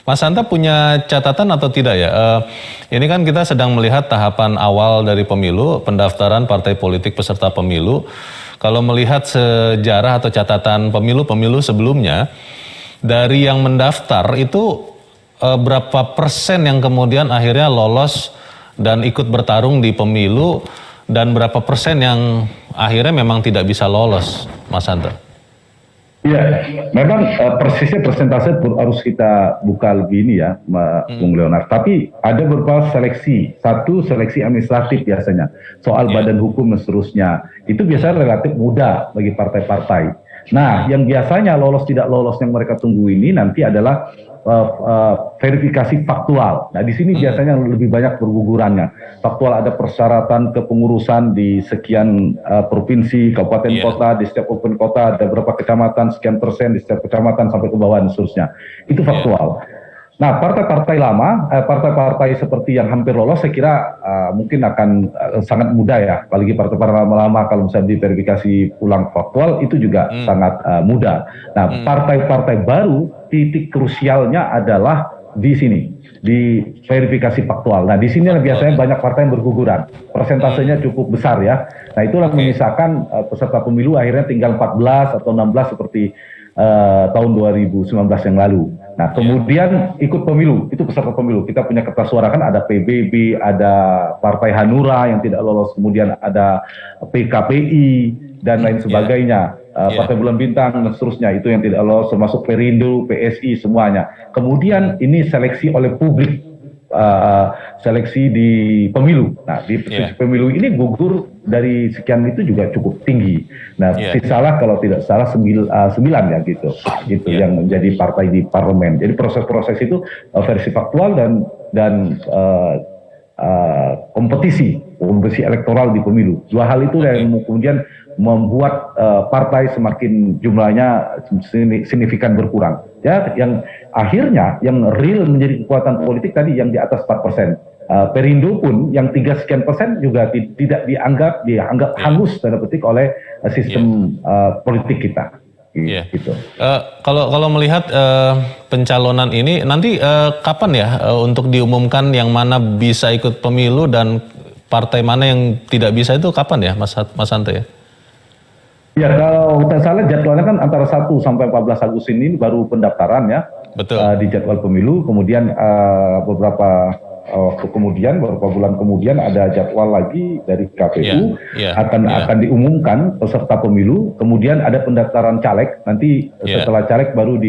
D: Mas Hanta punya catatan atau tidak ya? Ini kan kita sedang melihat tahapan awal dari pemilu, pendaftaran partai politik peserta pemilu. Kalau melihat sejarah atau catatan pemilu-pemilu sebelumnya, dari yang mendaftar itu berapa persen yang kemudian akhirnya lolos dan ikut bertarung di pemilu, dan berapa persen yang akhirnya memang tidak bisa lolos, Mas Hanta?
B: Iya, memang persisnya persentase harus kita buka lebih ini ya, Bung Leonard. Tapi ada beberapa seleksi, satu seleksi administratif biasanya, soal badan hukum dan seterusnya. Itu biasanya relatif mudah bagi partai-partai. Nah, yang biasanya lolos tidak lolos yang mereka tunggu ini nanti adalah verifikasi faktual. Nah, di sini biasanya lebih banyak bergugurannya. Faktual ada persyaratan kepengurusan di sekian provinsi, kabupaten, kota, di setiap kabupaten kota ada berapa kecamatan, sekian persen di setiap kecamatan sampai ke bawah dan seterusnya. Itu faktual. Nah, partai-partai lama, partai-partai seperti yang hampir lolos, saya kira mungkin akan sangat mudah ya. Apalagi partai-partai lama kalau misalnya diverifikasi ulang faktual, itu juga sangat mudah. Nah, partai-partai baru, titik krusialnya adalah di sini, di verifikasi faktual. Nah, di sini biasanya banyak partai yang berguguran. Persentasenya cukup besar ya. Nah, itulah menyisakan peserta pemilu akhirnya tinggal 14 atau 16 seperti tahun 2019 yang lalu. Nah, kemudian ikut pemilu, itu peserta pemilu. Kita punya kertas suara kan, ada PBB, ada Partai Hanura yang tidak lolos, kemudian ada PKPI, dan lain sebagainya. Partai Bulan Bintang, dan seterusnya, itu yang tidak lolos, termasuk Perindo, PSI, semuanya. Kemudian ini seleksi oleh publik, seleksi di pemilu. Nah, di pemilu ini gugur dari sekian itu juga cukup tinggi. Nah, salah kalau tidak salah 9 ya gitu yang menjadi partai di parlemen. Jadi proses-proses itu versi faktual dan kompetisi elektoral di pemilu. Dua hal itu yang kemudian membuat partai semakin jumlahnya signifikan berkurang. Ya, yang akhirnya yang real menjadi kekuatan politik tadi yang di atas 4%. Perindo pun yang 3% juga tidak dianggap hangus tanda petik oleh sistem politik kita. Gitu.
D: Kalau melihat pencalonan ini nanti kapan ya untuk diumumkan yang mana bisa ikut pemilu dan partai mana yang tidak bisa itu kapan ya Mas Hanta ya?
B: Ya kalau tidak salah jadwalnya kan antara 1 sampai 14 Agustus ini baru pendaftaran ya. Betul. Di jadwal pemilu, kemudian beberapa bulan kemudian ada jadwal lagi dari KPU akan diumumkan peserta pemilu, kemudian ada pendaftaran caleg, nanti setelah caleg baru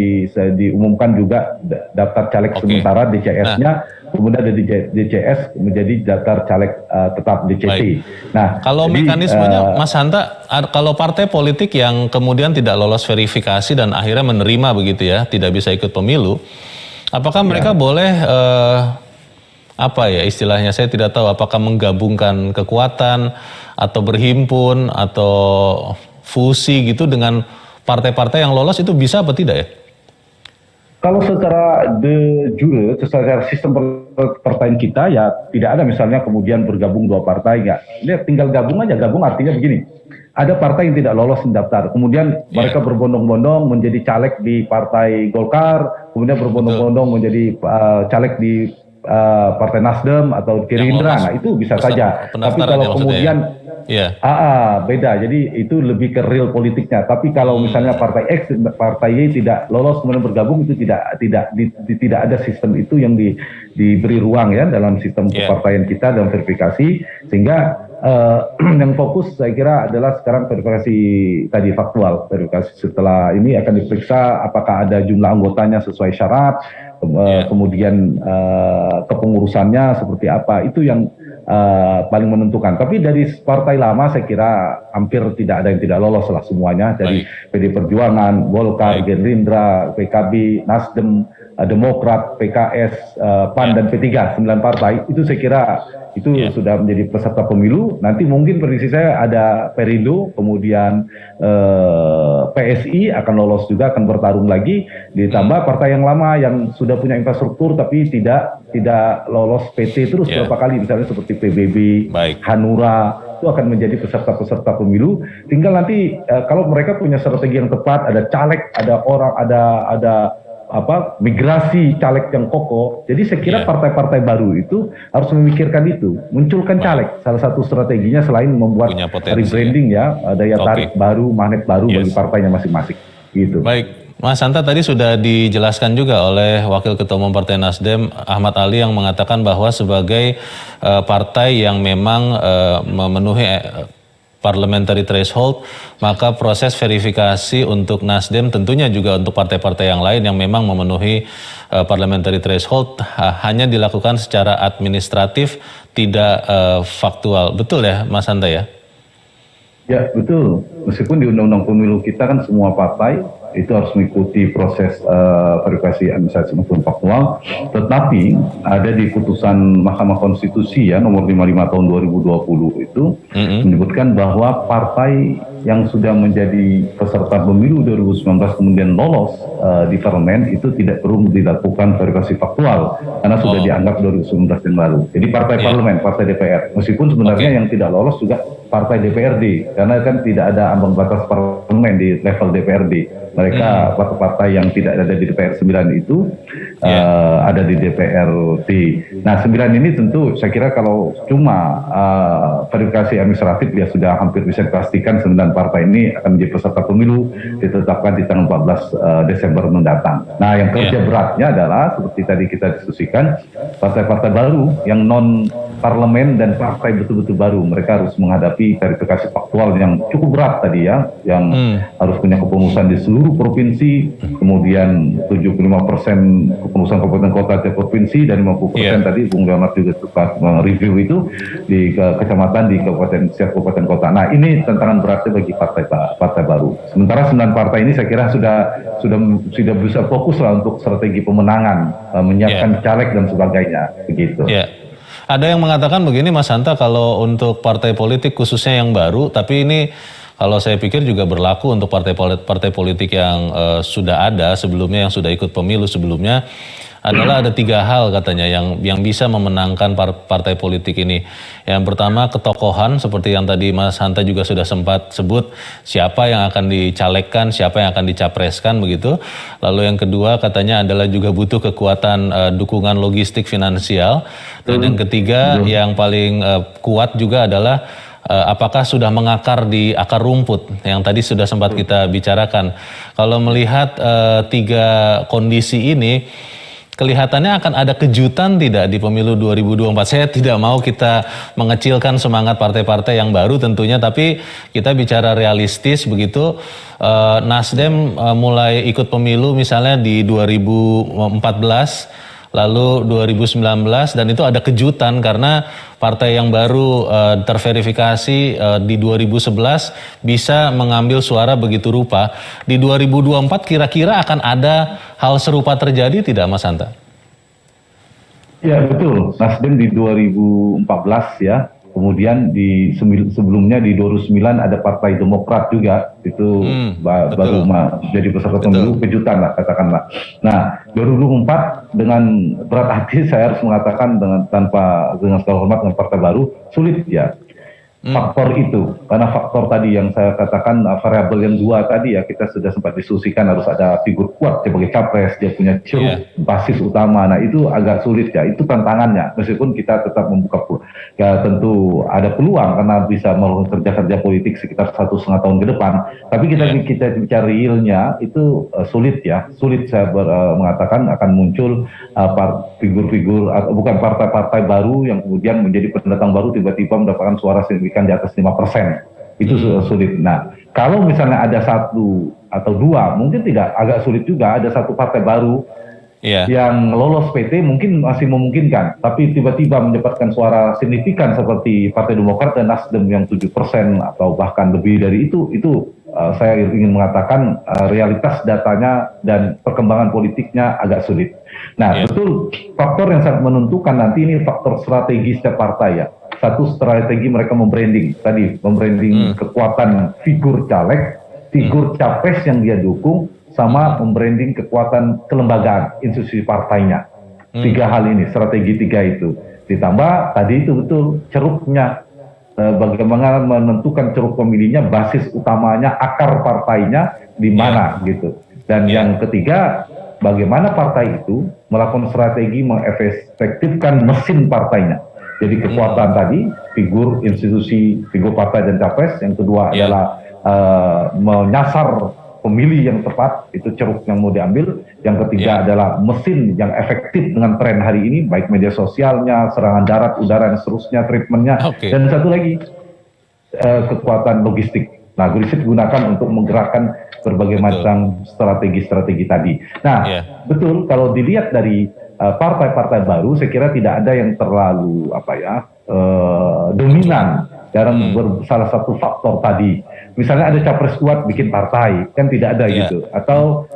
B: diumumkan juga daftar caleg sementara DCS-nya, kemudian ada DCS menjadi daftar caleg tetap DCT. Baik.
D: Nah, kalau mekanismenya Mas Hanta, kalau partai politik yang kemudian tidak lolos verifikasi dan akhirnya menerima begitu ya, tidak bisa ikut pemilu, apakah mereka boleh apa ya istilahnya, saya tidak tahu apakah menggabungkan kekuatan atau berhimpun atau fusi gitu dengan partai-partai yang lolos, itu bisa apa tidak ya?
B: Kalau secara de jure, secara sistem pertanyaan kita ya tidak ada misalnya kemudian bergabung dua partai, enggak. Ini tinggal gabung aja, gabung artinya begini. Ada partai yang tidak lolos mendaftar, kemudian mereka berbondong-bondong menjadi caleg di Partai Golkar, kemudian berbondong-bondong menjadi caleg di Partai Nasdem atau Gerindra, nah itu bisa saja. Tapi kalau kemudian beda, jadi itu lebih ke real politiknya. Tapi kalau misalnya Partai X, Partai Y tidak lolos kemudian bergabung, itu tidak ada sistem itu yang diberi ruang ya dalam sistem kepartaian kita dalam verifikasi, sehingga yang fokus saya kira adalah sekarang verifikasi tadi faktual. Verifikasi setelah ini akan diperiksa apakah ada jumlah anggotanya sesuai syarat, kemudian kepengurusannya seperti apa, itu yang paling menentukan. Tapi dari partai lama saya kira hampir tidak ada yang tidak lolos lah semuanya, dari PD Perjuangan, Golkar, Gerindra, PKB, Nasdem, Demokrat, PKS, PAN dan P3, 9 partai itu saya kira itu sudah menjadi peserta pemilu. Nanti mungkin prediksi saya ada Perindo, kemudian PSI akan lolos juga, akan bertarung lagi, ditambah partai yang lama yang sudah punya infrastruktur tapi tidak lolos PT terus berapa kali, misalnya seperti PBB, Hanura, itu akan menjadi peserta-peserta pemilu. Tinggal nanti kalau mereka punya strategi yang tepat, ada caleg, ada orang, ada migrasi caleg yang kokoh. Jadi saya kira partai-partai baru itu harus memikirkan itu, munculkan caleg. Salah satu strateginya selain membuat rebranding daya tarik baru, magnet baru bagi partainya masing-masing. Gitu.
D: Baik, Mas Hanta, tadi sudah dijelaskan juga oleh Wakil Ketua Umum Partai Nasdem Ahmad Ali yang mengatakan bahwa sebagai partai yang memang memenuhi parliamentary threshold, maka proses verifikasi untuk Nasdem, tentunya juga untuk partai-partai yang lain yang memang memenuhi parliamentary threshold, hanya dilakukan secara administratif, tidak faktual. Betul ya Mas Hanta ya?
B: Ya betul, meskipun di Undang-Undang Pemilu kita kan semua partai itu harus mengikuti proses verifikasi administratif maupun faktual, tetapi ada di putusan Mahkamah Konstitusi ya nomor 55 tahun 2020 itu menyebutkan bahwa partai yang sudah menjadi peserta pemilu 2019 kemudian lolos di parlemen itu tidak perlu dilakukan verifikasi faktual karena sudah dianggap 2019 yang lalu. Jadi partai parlemen, partai DPR, meskipun sebenarnya yang tidak lolos juga partai DPRD karena kan tidak ada ambang batas parlemen di level DPRD. Mereka partai-partai yang tidak ada di DPR 9 itu ada di DPRD. Nah 9 ini tentu saya kira kalau cuma verifikasi administratif ya sudah hampir bisa dipastikan 9 partai ini akan menjadi peserta pemilu ditetapkan di tanggal 14 Desember mendatang. Nah yang kerja beratnya adalah seperti tadi kita diskusikan, partai-partai baru yang non parlemen dan partai betul-betul baru, mereka harus menghadapi verifikasi faktual yang cukup berat tadi ya, yang harus punya kepengurusan di seluruh provinsi, kemudian 75% kepengurusan kabupaten kota di provinsi dan 50% tadi Bung Leonard juga sempat mereview itu di kecamatan di setiap kabupaten kota. Nah ini tantangan beratnya bagi partai baru. Sementara 9 partai ini saya kira sudah bisa fokus lah untuk strategi pemenangan, menyiapkan caleg dan sebagainya begitu.
D: Ada yang mengatakan begini Mas Hanta, kalau untuk partai politik khususnya yang baru, tapi ini kalau saya pikir juga berlaku untuk partai politik yang sudah ada sebelumnya, yang sudah ikut pemilu sebelumnya, adalah ada 3 hal katanya yang bisa memenangkan partai politik ini. Yang pertama ketokohan, seperti yang tadi Mas Hanta juga sudah sempat sebut, siapa yang akan dicalekkan, siapa yang akan dicapreskan begitu. Lalu yang kedua katanya adalah juga butuh kekuatan dukungan logistik finansial. Dan yang ketiga yang paling kuat juga adalah apakah sudah mengakar di akar rumput yang tadi sudah sempat kita bicarakan. Kalau melihat 3 kondisi ini, kelihatannya akan ada kejutan tidak di pemilu 2024. Saya tidak mau kita mengecilkan semangat partai-partai yang baru tentunya, tapi kita bicara realistis begitu. Nasdem mulai ikut pemilu misalnya di 2014, lalu 2019, dan itu ada kejutan karena partai yang baru terverifikasi di 2011 bisa mengambil suara begitu rupa. Di 2024 kira-kira akan ada hal serupa terjadi tidak Mas Hanta?
B: Ya betul, Nasdem di 2014 ya, kemudian sebelumnya di 2009 ada Partai Demokrat juga, itu baru jadi peserta pemilu, kejutan lah katakanlah. Nah 2024 dengan berat hati saya harus mengatakan dengan segala hormat dengan partai baru sulit ya. Faktor itu, karena faktor tadi yang saya katakan variabel yang 2 tadi ya, kita sudah sempat diskusikan harus ada figur kuat sebagai capres, dia punya ceruk basis utama. Nah itu agak sulit ya, itu tantangannya. Meskipun kita tetap membuka, ya tentu ada peluang karena bisa melakukan kerja-kerja politik sekitar 1,5 tahun ke depan. Tapi kita bicara realnya itu sulit ya, sulit saya mengatakan akan muncul figur-figur atau bukan partai-partai baru yang kemudian menjadi pendatang baru tiba-tiba mendapatkan suara signifikan di atas 5%. Itu sulit. Nah, kalau misalnya ada 1 atau 2, mungkin tidak, agak sulit juga. Ada 1 partai baru yang lolos PT mungkin masih memungkinkan, tapi tiba-tiba mendapatkan suara signifikan seperti Partai Demokrat dan Nasdem yang 7% atau bahkan lebih dari itu saya ingin mengatakan realitas datanya dan perkembangan politiknya agak sulit. Nah, betul, faktor yang sangat menentukan nanti ini faktor strategis setiap partai ya. Satu, strategi mereka membranding kekuatan figur caleg, figur capres yang dia dukung, sama membranding kekuatan kelembagaan institusi partainya. 3 hal ini, strategi 3 itu. Ditambah tadi itu betul ceruknya, bagaimana menentukan ceruk pemilihnya, basis utamanya, akar partainya di mana gitu. Dan yang ketiga, bagaimana partai itu melakukan strategi mengefektifkan mesin partainya. Jadi kekuatan tadi, figur institusi, figur partai dan capres. Yang kedua adalah menyasar pemilih yang tepat, itu ceruk yang mau diambil. Yang ketiga adalah mesin yang efektif dengan tren hari ini, baik media sosialnya, serangan darat, udara, dan seterusnya, treatmentnya. Dan satu lagi, kekuatan logistik. Nah, logistik digunakan untuk menggerakkan berbagai macam strategi-strategi tadi. Nah, betul, kalau dilihat dari partai-partai baru, saya kira tidak ada yang terlalu dominan dalam salah satu faktor tadi. Misalnya ada capres kuat bikin partai, kan tidak ada gitu. Atau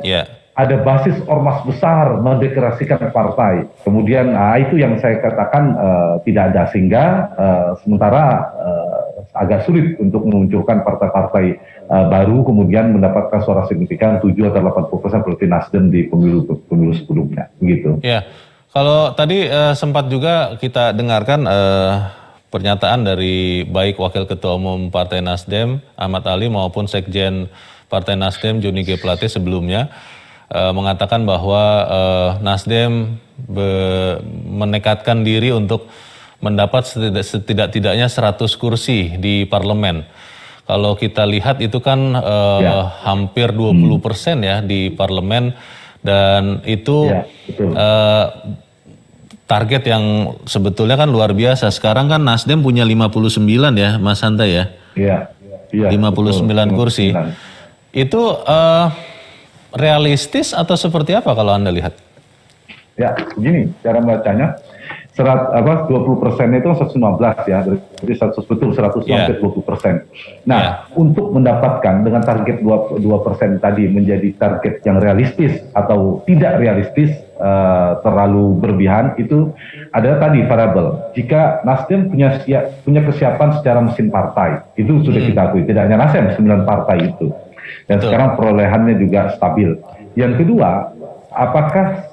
B: ada basis ormas besar mendeklarasikan partai. Kemudian itu yang saya katakan tidak ada, sehingga sementara agak sulit untuk memunculkan partai-partai baru kemudian mendapatkan suara signifikan 7 atau 80% seperti Nasdem di pemilu sebelumnya, begitu.
D: Ya, kalau tadi sempat juga kita dengarkan pernyataan dari baik Wakil Ketua Umum Partai Nasdem Ahmad Ali maupun Sekjen Partai Nasdem Joni G. Plate sebelumnya mengatakan bahwa Nasdem menekadkan diri untuk mendapat setidak-tidaknya 100 kursi di parlemen. Kalau kita lihat itu kan hampir 20% ya di parlemen, dan itu target yang sebetulnya kan luar biasa. Sekarang kan Nasdem punya 59 ya Mas Hanta ya? Iya. 59 kursi. Itu realistis atau seperti apa kalau Anda lihat?
B: Ya, begini cara membacanya. 20% itu 115 ya, jadi 100 betul 100 sampai 20%. Nah, untuk mendapatkan dengan target 2% tadi menjadi target yang realistis atau tidak realistis, terlalu berlebihan, itu adalah tadi variabel. Jika Nasdem punya kesiapan secara mesin partai, itu sudah kita akui. Tidak hanya Nasdem, 9 partai itu. Dan sekarang perolehannya juga stabil. Yang kedua, apakah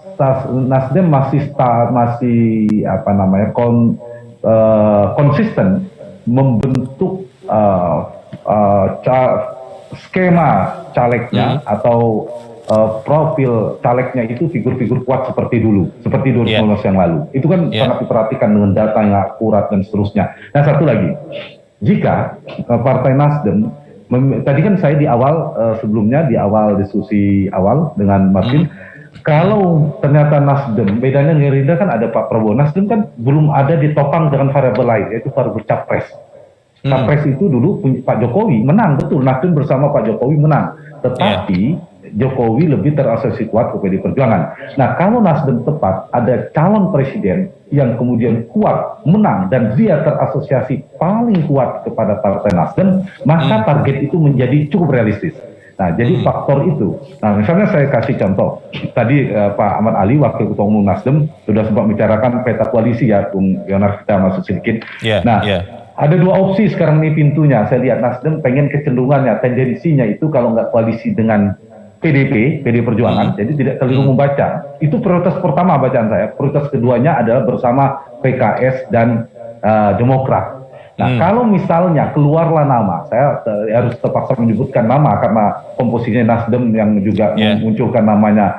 B: Nasdem masih konsisten membentuk skema calegnya atau profil calegnya itu figur-figur kuat seperti dulu, seperti 2019 yang lalu. Itu kan sangat diperhatikan dengan data yang akurat dan seterusnya. Nah, satu lagi, jika Partai Nasdem, tadi kan saya di awal sebelumnya di awal diskusi awal dengan Martin, kalau ternyata Nasdem, bedanya Gerindra kan ada Pak Prabowo, Nasdem kan belum ada ditopang dengan variabel lain, yaitu variabel capres. Capres itu dulu Pak Jokowi menang, betul, Nasdem bersama Pak Jokowi menang, tetapi Jokowi lebih terasosiasi kuat ke PDI Perjuangan. Nah, kalau Nasdem tepat ada calon presiden yang kemudian kuat, menang, dan dia terasosiasi paling kuat kepada Partai Nasdem, maka target itu menjadi cukup realistis. Nah, jadi faktor itu. Nah, misalnya saya kasih contoh. Tadi Pak Ahmad Ali, Wakil Ketua Umum Nasdem, sudah sempat bicarakan peta koalisi ya, Bung Yonar, kita masuk sedikit. Ada dua opsi sekarang ini pintunya. Saya lihat Nasdem pengen kecenderungannya, tendensinya itu kalau nggak koalisi dengan PDI Perjuangan, jadi tidak keliru membaca. Itu prioritas pertama bacaan saya. Prioritas keduanya adalah bersama PKS dan Demokrat. Nah, kalau misalnya keluarlah nama, saya harus terpaksa menyebutkan nama karena komposisinya Nasdem yang juga memunculkan namanya,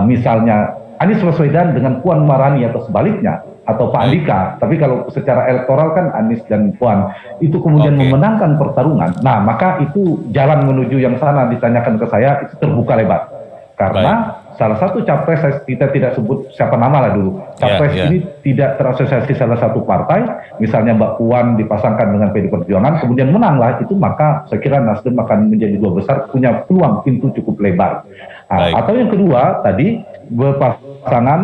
B: misalnya Anies Baswedan dengan Puan Maharani atau sebaliknya, atau Pak Andika. Tapi kalau secara elektoral kan Anies dan Puan itu kemudian memenangkan pertarungan. Nah, maka itu jalan menuju yang sana ditanyakan ke saya itu terbuka lebar. Karena salah satu capres, kita tidak sebut siapa nama lah dulu. Capres ini tidak terasosiasi salah satu partai, misalnya Mbak Puan dipasangkan dengan PDI Perjuangan, kemudian menanglah itu, maka saya kira Nasdem akan menjadi dua besar, punya peluang pintu cukup lebar. Atau yang kedua tadi berpasangan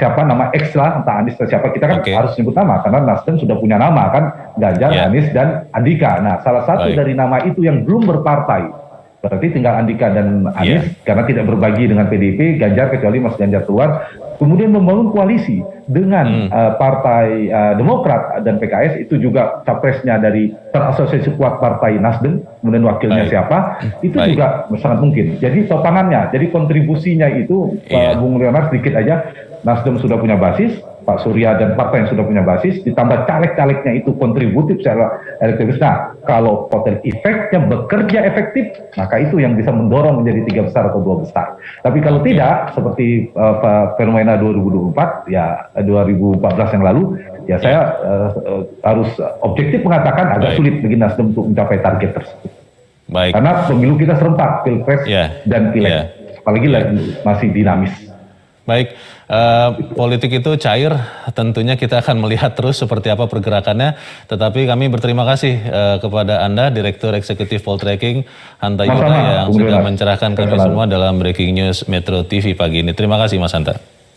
B: siapa nama X lah, entah Anies atau siapa, kita kan harus sebut nama karena Nasdem sudah punya nama kan, Ganjar, Anies dan Andika. Nah, salah satu dari nama itu yang belum berpartai, berarti tinggal Andika dan Anies karena tidak berbagi dengan PDIP, Ganjar kecuali Mas Ganjar keluar, kemudian membangun koalisi dengan Partai Demokrat dan PKS, itu juga capresnya dari terasosiasi kuat Partai Nasdem, kemudian wakilnya siapa, itu juga sangat mungkin. Jadi topangannya, jadi kontribusinya itu Bung Leonard sedikit aja, Nasdem sudah punya basis, Pak Surya dan partai yang sudah punya basis, ditambah caleg-calegnya itu kontributif secara elektriks. Nah, kalau kotel efeknya bekerja efektif, maka itu yang bisa mendorong menjadi 3 besar atau 2 besar. Tapi kalau tidak, seperti fenomena 2024, ya 2014 yang lalu, ya saya harus objektif mengatakan agak sulit bagi Nasdem untuk mencapai target tersebut. Karena pemilu kita serentak, Pilpres dan Pileg, apalagi masih dinamis.
D: Baik, politik itu cair, tentunya kita akan melihat terus seperti apa pergerakannya. Tetapi kami berterima kasih kepada Anda, Direktur Eksekutif Poltreking, Hanta Yuda, yang sudah mencerahkan kami semua dalam Breaking News Metro TV pagi ini. Terima kasih Mas Hanta.